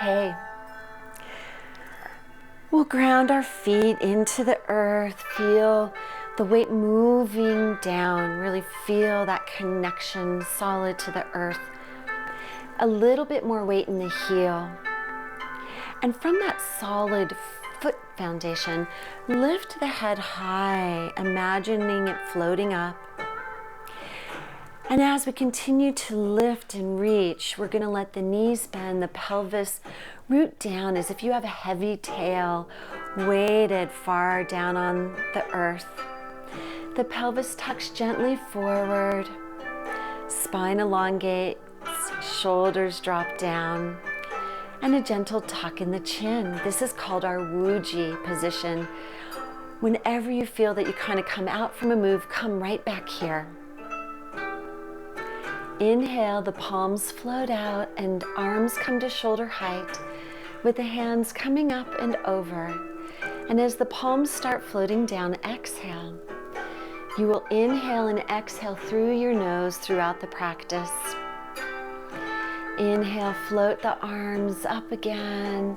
Okay. We'll ground our feet into the earth. Feel the weight moving down. Really feel that connection solid to the earth. A little bit more weight in the heel. And from that solid foot foundation, lift the head high, imagining it floating up. And as we continue to lift and reach, we're going to let the knees bend, the pelvis root down as if you have a heavy tail weighted far down on the earth. The pelvis tucks gently forward, spine elongates, shoulders drop down, and a gentle tuck in the chin. This is called our Wuji position. Whenever you feel that you kind of come out from a move, come right back here. Inhale, the palms float out and arms come to shoulder height with the hands coming up and over. And as the palms start floating down, exhale. You will inhale and exhale through your nose throughout the practice. Inhale, float the arms up again,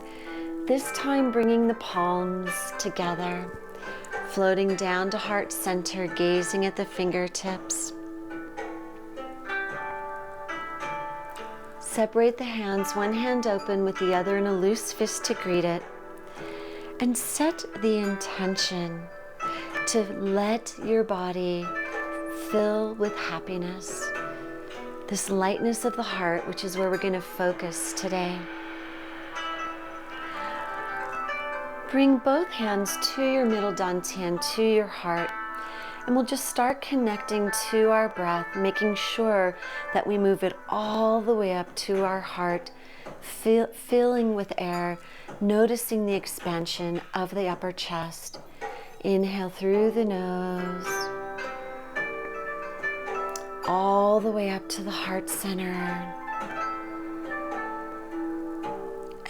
this time bringing the palms together, floating down to heart center, gazing at the fingertips. Separate the hands, one hand open with the other in a loose fist to greet it. And set the intention to let your body fill with happiness. This lightness of the heart, which is where we're going to focus today. Bring both hands to your middle dantian, to your heart. And we'll just start connecting to our breath, making sure that we move it all the way up to our heart, filling with air, noticing the expansion of the upper chest. Inhale through the nose, all the way up to the heart center.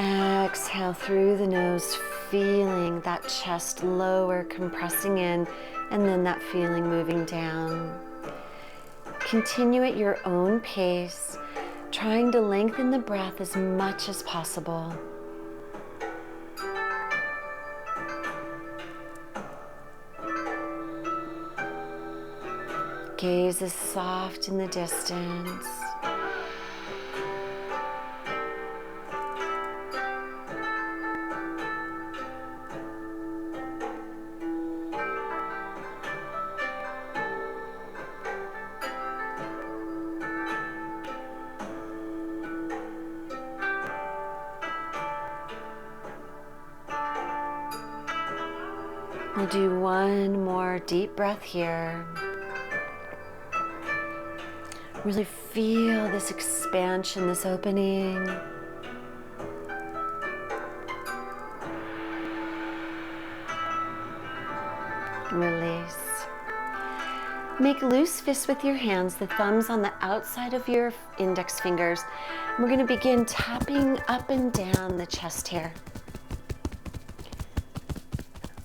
Exhale through the nose, feeling that chest lower, compressing in, and then that feeling moving down. Continue at your own pace, trying to lengthen the breath as much as possible. Gaze is soft in the distance. We'll do one more deep breath here. Really feel this expansion, this opening. Release. Make loose fists with your hands, the thumbs on the outside of your index fingers. And we're going to begin tapping up and down the chest here.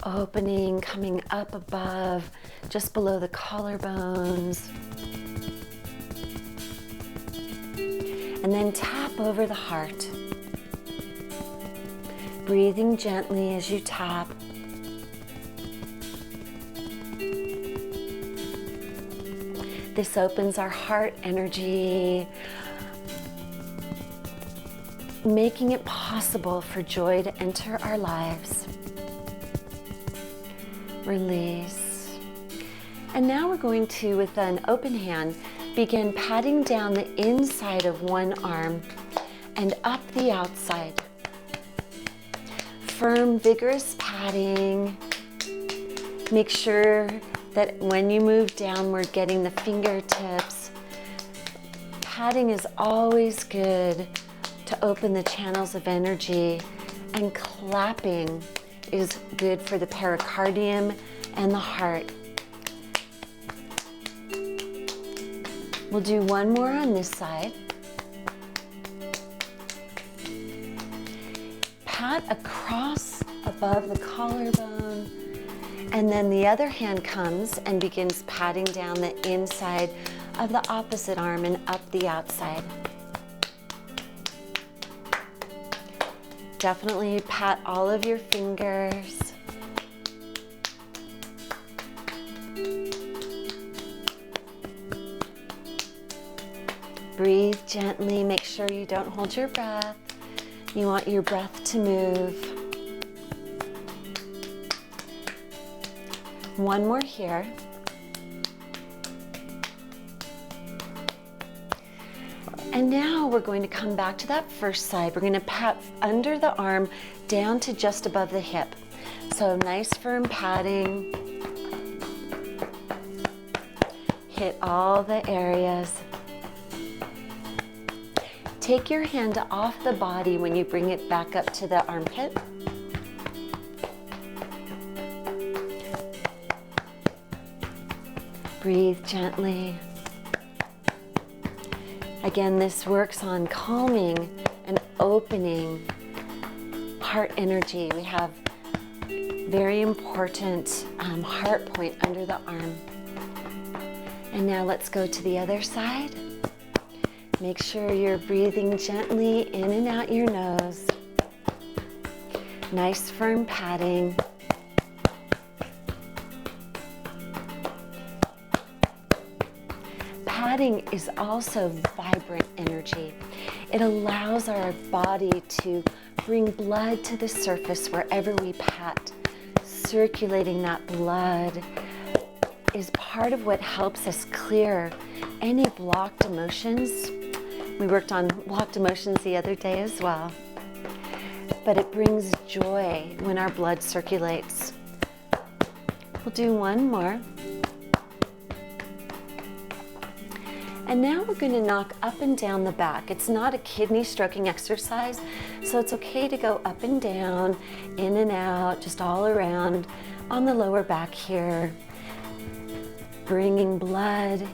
Opening, coming up above, just below the collarbones. And then tap over the heart. Breathing gently as you tap. This opens our heart energy, making it possible for joy to enter our lives. Release. And now we're going to, with an open hand, begin patting down the inside of one arm and up the outside. Firm, vigorous patting. Make sure that when you move downward, getting the fingertips. Patting is always good to open the channels of energy, and clapping is good for the pericardium and the heart. We'll do one more on this side. Pat across above the collarbone, and then the other hand comes and begins patting down the inside of the opposite arm and up the outside. Definitely pat all of your fingers. Breathe gently. Make sure you don't hold your breath. You want your breath to move. One more here. And now we're going to come back to that first side. We're going to pat under the arm down to just above the hip. So nice firm patting. Hit all the areas. Take your hand off the body when you bring it back up to the armpit. Breathe gently. Again, this works on calming and opening heart energy. We have very important heart point under the arm. And now let's go to the other side. Make sure you're breathing gently in and out your nose. Nice firm patting. Patting is also vibrant energy. It allows our body to bring blood to the surface wherever we pat. Circulating that blood is part of what helps us clear any blocked emotions. We worked on blocked emotions the other day as well. But it brings joy when our blood circulates. We'll do one more. And now we're going to knock up and down the back. It's not a kidney stroking exercise, so it's okay to go up and down, in and out, just all around on the lower back here. Bringing blood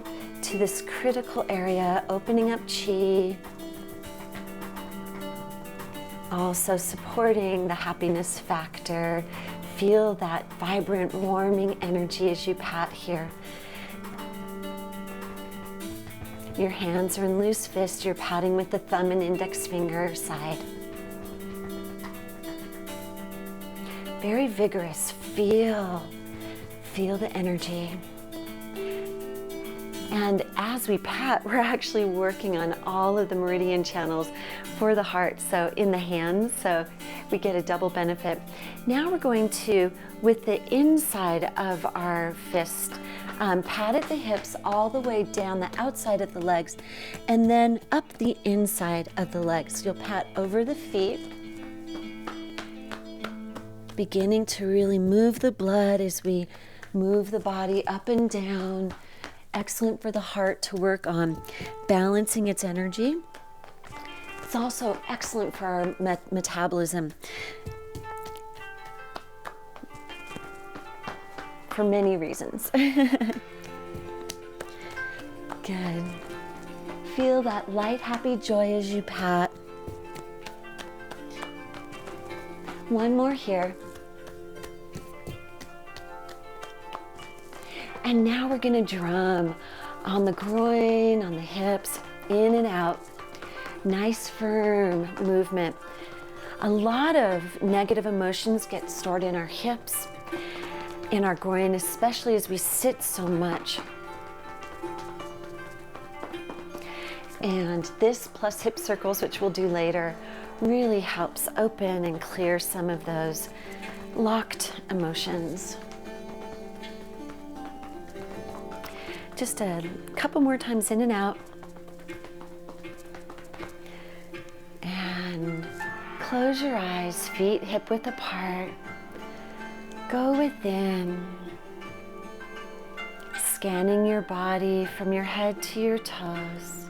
to this critical area, opening up chi. Also supporting the happiness factor. Feel that vibrant, warming energy as you pat here. Your hands are in loose fists. You're patting with the thumb and index finger side. Very vigorous. Feel the energy. And as we pat, we're actually working on all of the meridian channels for the heart, so in the hands, so we get a double benefit. Now we're going to, with the inside of our fist, pat at the hips all the way down the outside of the legs, and then up the inside of the legs. You'll pat over the feet, beginning to really move the blood as we move the body up and down. Excellent for the heart to work on balancing its energy. It's also excellent for our metabolism for many reasons. Good. Feel that light, happy joy as you pat. One more here. And now we're going to drum on the groin, on the hips, in and out. Nice firm movement. A lot of negative emotions get stored in our hips, in our groin, especially as we sit so much. And this plus hip circles, which we'll do later, really helps open and clear some of those locked emotions. Just a couple more times in and out. And close your eyes, feet hip width apart. Go within, scanning your body from your head to your toes,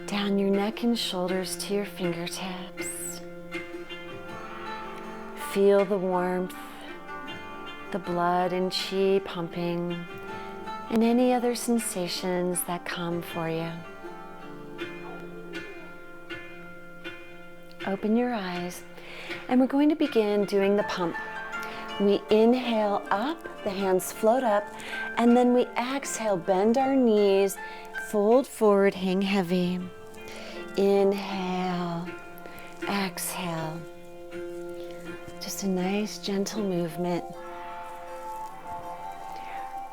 down your neck and shoulders to your fingertips. Feel the warmth, the blood and chi pumping, and any other sensations that come for you. Open your eyes, and we're going to begin doing the pump. We inhale up, the hands float up, and then we exhale, bend our knees, fold forward, hang heavy. Inhale, exhale. Just a nice gentle movement.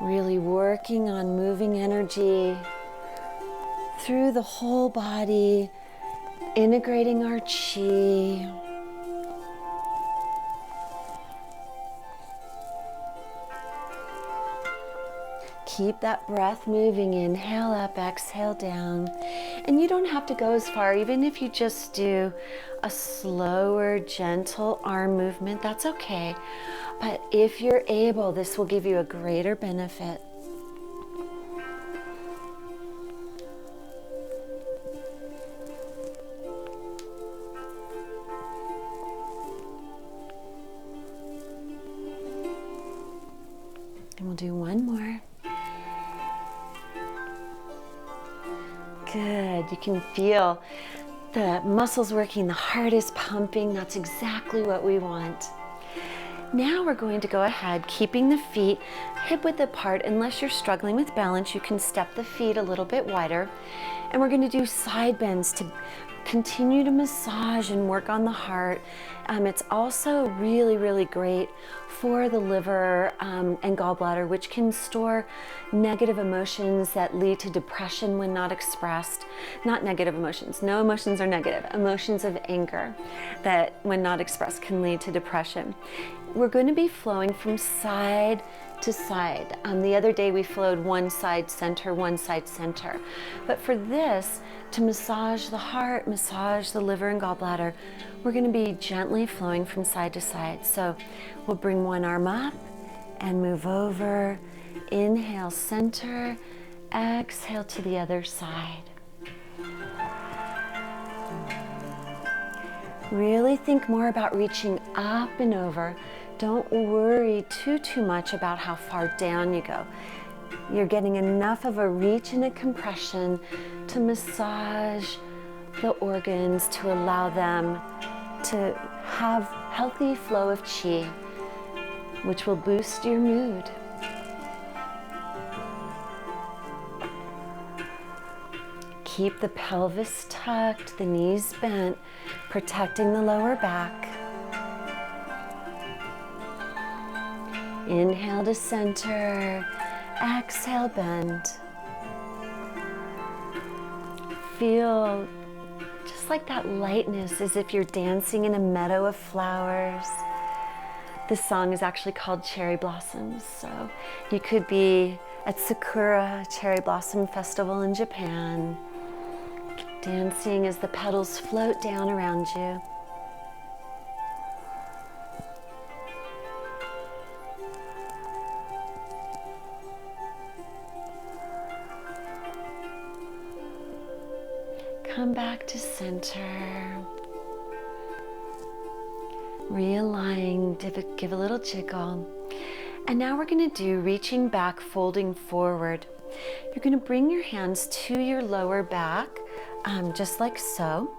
Really working on moving energy through the whole body, integrating our chi. Keep that breath moving. Inhale up, exhale down. And you don't have to go as far, even if you just do a slower, gentle arm movement, that's okay. But if you're able, this will give you a greater benefit. And we'll do one more. Good. You can feel the muscles working, the heart is pumping. That's exactly what we want. Now we're going to go ahead, keeping the feet hip width apart. Unless you're struggling with balance, you can step the feet a little bit wider. And we're going to do side bends to continue to massage and work on the heart. It's also really, really great for the liver and gallbladder, which can store negative emotions that lead to depression when not expressed. Not negative emotions. No emotions are negative. Emotions of anger that, when not expressed, can lead to depression. We're going to be flowing from side to side. The other day we flowed one side center. But for this, to massage the heart, massage the liver and gallbladder, we're going to be gently flowing from side to side. So we'll bring one arm up and move over. Inhale, center. Exhale to the other side. Really think more about reaching up and over. Don't worry too much about how far down you go. You're getting enough of a reach and a compression to massage the organs, to allow them to have healthy flow of chi, which will boost your mood. Keep the pelvis tucked, the knees bent, protecting the lower back. Inhale to center, exhale, bend. Feel just like that lightness, as if you're dancing in a meadow of flowers. This song is actually called Cherry Blossoms, so you could be at Sakura Cherry Blossom Festival in Japan, dancing as the petals float down around you. Come back to center. Realign, give a little jiggle. And now we're going to do reaching back, folding forward. You're going to bring your hands to your lower back, just like so.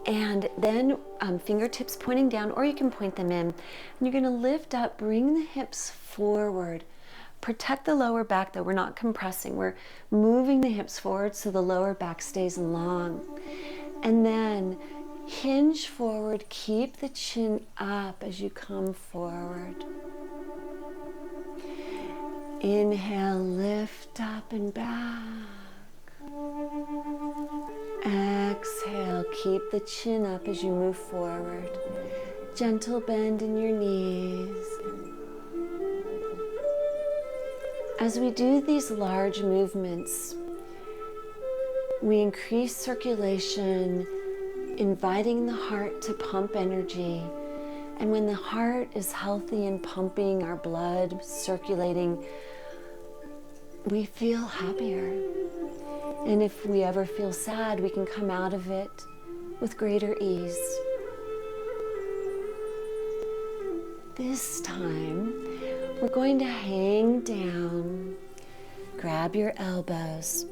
And then fingertips pointing down, or you can point them in. And you're going to lift up, bring the hips forward. Protect the lower back though, we're not compressing. We're moving the hips forward so the lower back stays long. And then hinge forward, keep the chin up as you come forward. Inhale, lift up and back. Exhale, keep the chin up as you move forward. Gentle bend in your knees. As we do these large movements, we increase circulation, inviting the heart to pump energy. And when the heart is healthy and pumping, our blood circulating, we feel happier. And if we ever feel sad, we can come out of it with greater ease. This time, we're going to hang down, grab your elbows,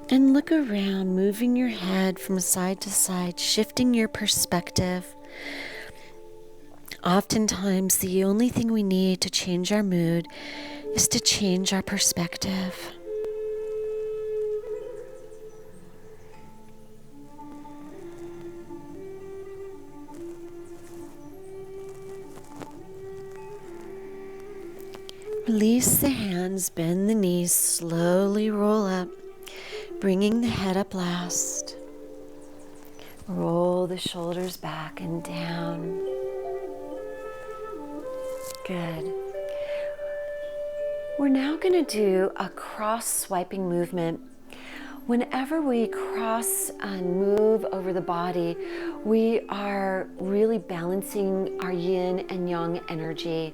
and look around, moving your head from side to side, shifting your perspective. Oftentimes, the only thing we need to change our mood is to change our perspective. Release the hands, bend the knees, slowly roll up, bringing the head up last. Roll the shoulders back and down. Good. We're now going to do a cross swiping movement. Whenever we cross and move over the body, we are really balancing our yin and yang energy.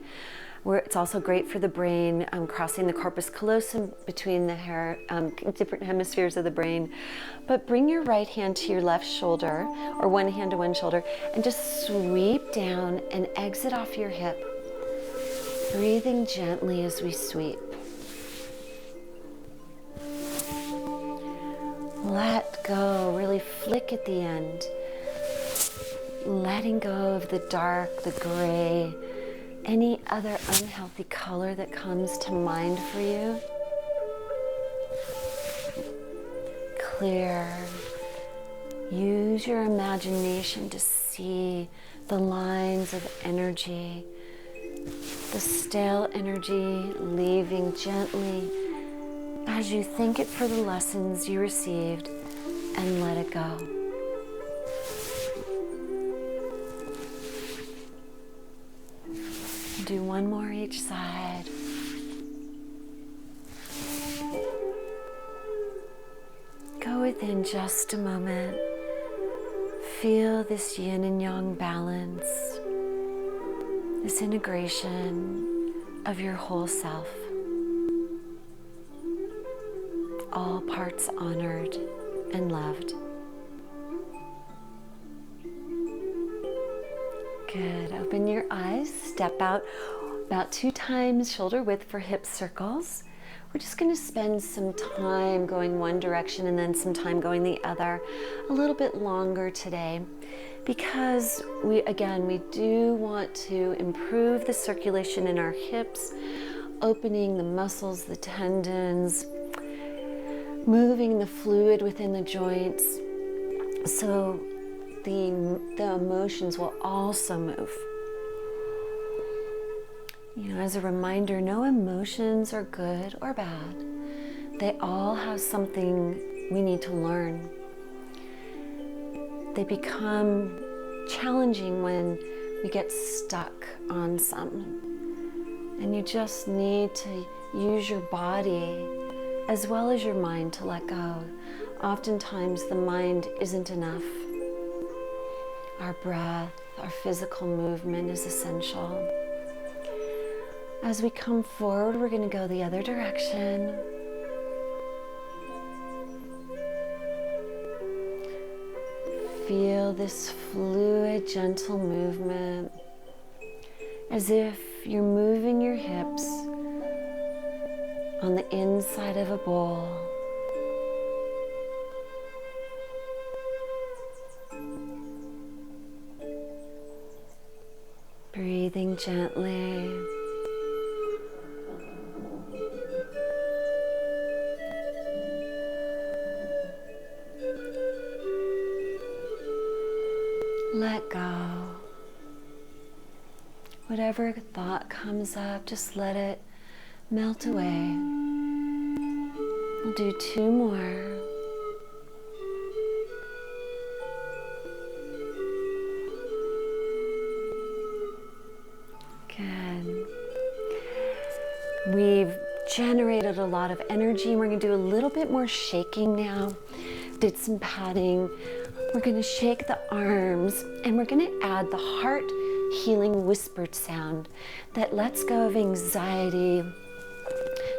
It's also great for the brain, crossing the corpus callosum between the different hemispheres of the brain. But bring your right hand to your left shoulder, or one hand to one shoulder, and just sweep down and exit off your hip. Breathing gently as we sweep. Let go, really flick at the end. Letting go of the dark, the gray, any other unhealthy color that comes to mind for you. Clear. Use your imagination to see the lines of energy, the stale energy leaving gently as you thank it for the lessons you received and let it go. Do one more each side. Go within just a moment. Feel this yin and yang balance, this integration of your whole self. All parts honored and loved. Good. Open your eyes. Step out about 2 times shoulder width for hip circles. We're just going to spend some time going one direction and then some time going the other, a little bit longer today, because we do want to improve the circulation in our hips, opening the muscles, the tendons, moving the fluid within the joints, so the emotions will also move. As a reminder, no emotions are good or bad. They all have something we need to learn. They become challenging when we get stuck on some. And you just need to use your body as well as your mind to let go. Oftentimes the mind isn't enough. Our breath, our physical movement is essential. As we come forward, we're going to go the other direction. Feel this fluid, gentle movement, as if you're moving your hips on the inside of a bowl. Breathing gently. Let go. Whatever thought comes up, just let it melt away. We'll do 2 more. Good. We've generated a lot of energy. We're going to do a little bit more shaking now. Did some patting. We're going to shake the arms, and we're going to add the heart healing whispered sound that lets go of anxiety,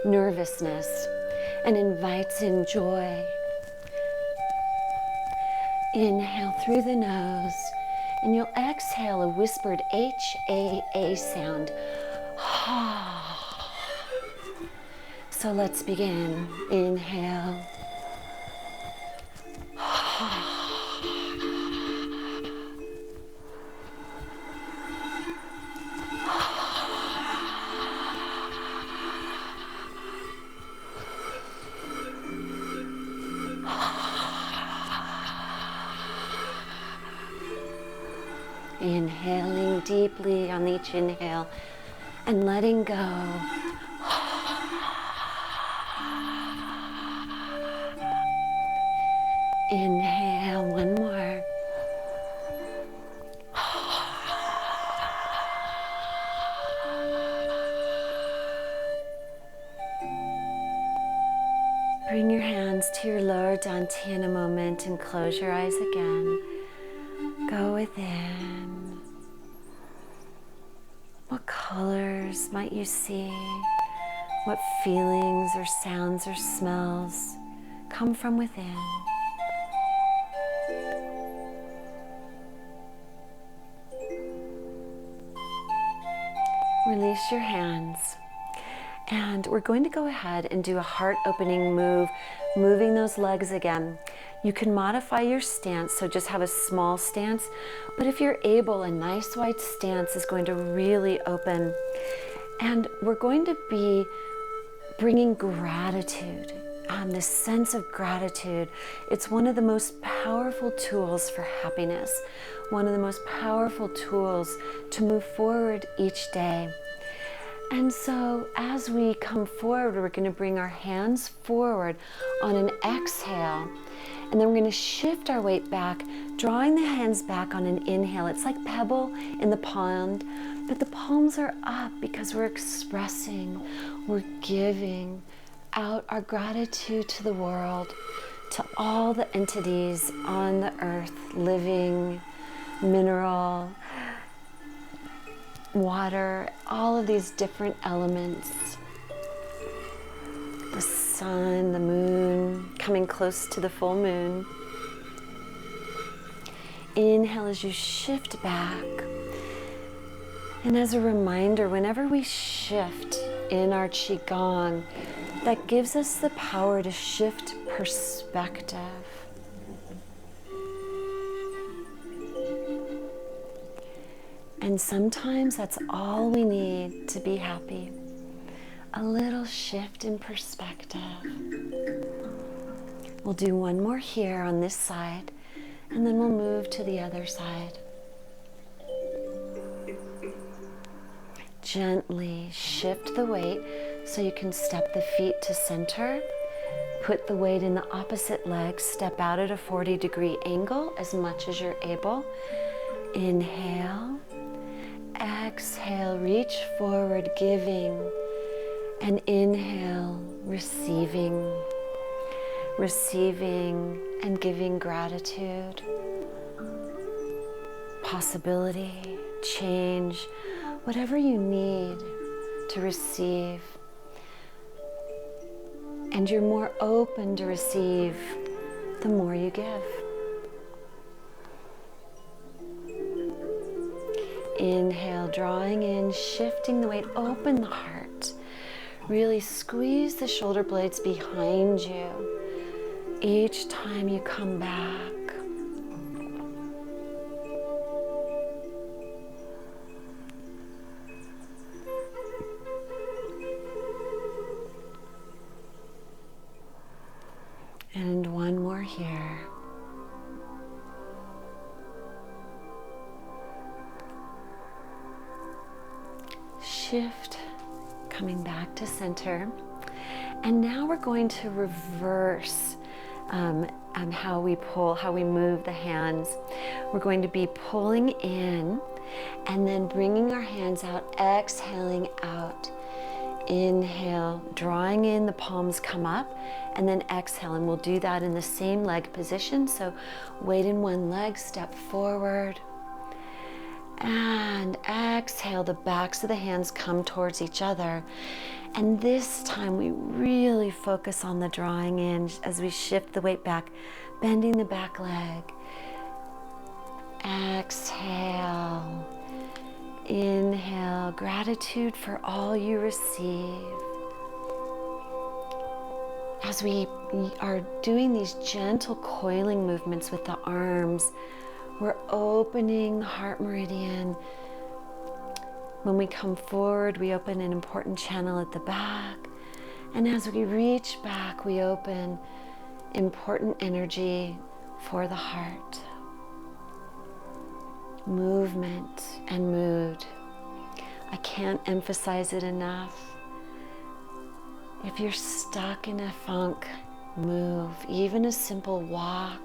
nervousness, and invites in joy. Inhale through the nose, and you'll exhale a whispered H-A-A sound. So let's begin. Inhale. Inhaling deeply on each inhale and letting go. Inhale, one more. Bring your hands to your lower dantian in a moment and close your eyes again. Go within. What colors might you see? What feelings or sounds or smells come from within? Release your hands. And we're going to go ahead and do a heart opening move, moving those legs again. You can modify your stance, so just have a small stance. But if you're able, a nice wide stance is going to really open. And we're going to be bringing gratitude, this sense of gratitude. It's one of the most powerful tools for happiness, one of the most powerful tools to move forward each day. And so as we come forward, we're going to bring our hands forward on an exhale, and then we're going to shift our weight back, drawing the hands back on an inhale. It's like pebble in the pond, but the palms are up because we're expressing, we're giving out our gratitude to the world, to all the entities on the earth, living, mineral, water, all of these different elements. The sun, the moon, coming close to the full moon. Inhale as you shift back. And as a reminder, whenever we shift in our Qigong, that gives us the power to shift perspective. And sometimes that's all we need to be happy. A little shift in perspective. We'll do one more here on this side, and then we'll move to the other side. Gently shift the weight so you can step the feet to center. Put the weight in the opposite leg. Step out at a 40-degree angle as much as you're able. Inhale. Exhale, reach forward, giving, and inhale, receiving. Receiving and giving gratitude, possibility, change, whatever you need to receive. And you're more open to receive the more you give. Inhale, drawing in, shifting the weight, open the heart. Really squeeze the shoulder blades behind you each time you come back. And one more here. Shift, coming back to center. And now we're going to reverse how we move the hands. We're going to be pulling in and then bringing our hands out, exhaling out. Inhale, drawing in, the palms come up, and then exhale. And we'll do that in the same leg position. So weight in one leg, step forward. And exhale, the backs of the hands come towards each other. And this time we really focus on the drawing in as we shift the weight back, bending the back leg. Exhale. Inhale, gratitude for all you receive. As we are doing these gentle coiling movements with the arms, we're opening the heart meridian. When we come forward, we open an important channel at the back. And as we reach back, we open important energy for the heart. Movement and mood. I can't emphasize it enough. If you're stuck in a funk, move. Even a simple walk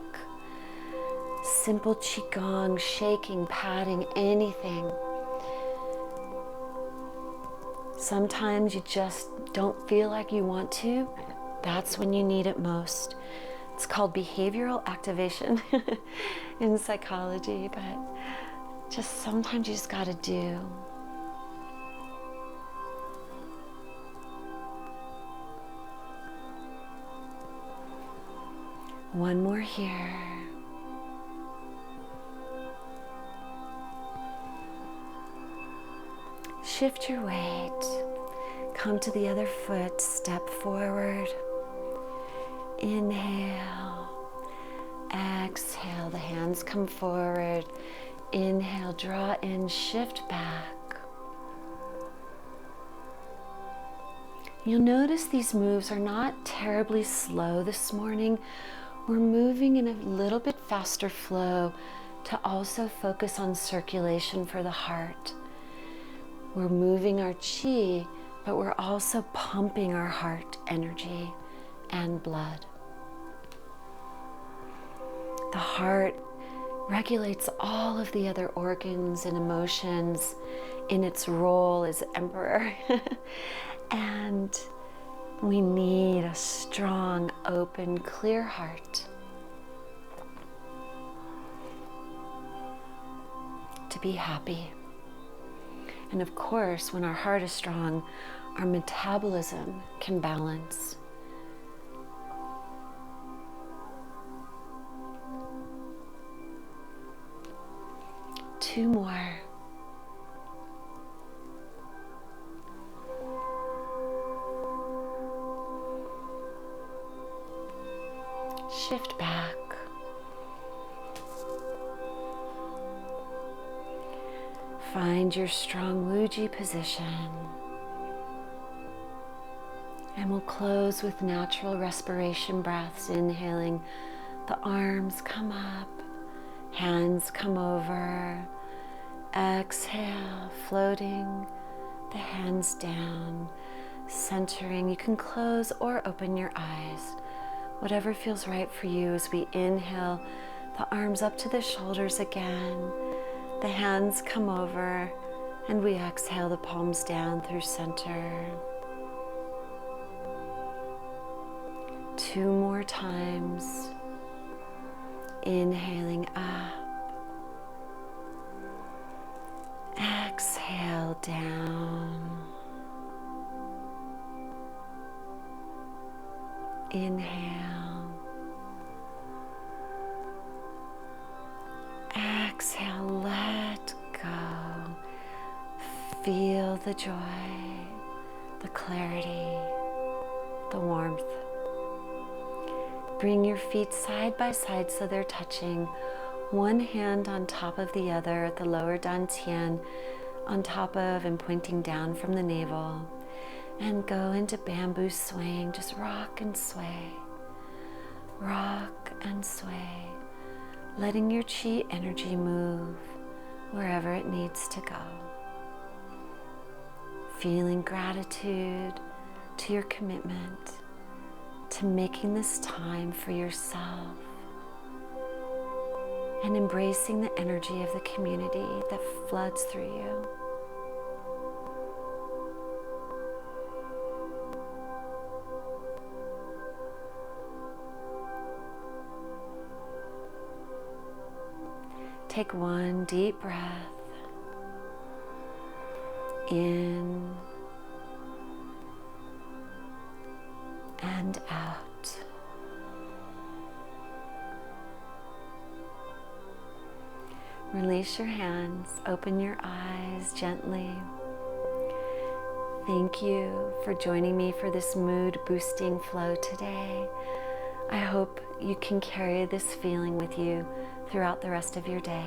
simple Qigong, shaking, patting, anything. Sometimes you just don't feel like you want to. That's when you need it most. It's called behavioral activation in psychology, but just sometimes you just gotta do. One more here. Shift your weight. Come to the other foot, step forward. Inhale. Exhale, the hands come forward. Inhale, draw in, shift back. You'll notice these moves are not terribly slow this morning. We're moving in a little bit faster flow to also focus on circulation for the heart. We're moving our chi, but we're also pumping our heart energy and blood. The heart regulates all of the other organs and emotions in its role as emperor. And we need a strong, open, clear heart to be happy. And of course, when our heart is strong, our metabolism can balance. Two more. Shift back. Find your strong Wuji position. And we'll close with natural respiration breaths, inhaling. The arms come up, hands come over. Exhale, floating the hands down, centering. You can close or open your eyes. Whatever feels right for you as we inhale, the arms up to the shoulders again. The hands come over, and we exhale the palms down through center. Two more times. Inhaling up. Exhale down. Inhale. Exhale, let go. Feel the joy, the clarity, the warmth. Bring your feet side by side so they're touching. One hand on top of the other at the lower dantian, on top of and pointing down from the navel. And go into bamboo swing. Just rock and sway. Rock and sway. Letting your chi energy move wherever it needs to go. Feeling gratitude to your commitment to making this time for yourself and embracing the energy of the community that floods through you. Take one deep breath in and out. Release your hands, open your eyes gently. Thank you for joining me for this mood boosting flow today. I hope you can carry this feeling with you throughout the rest of your day.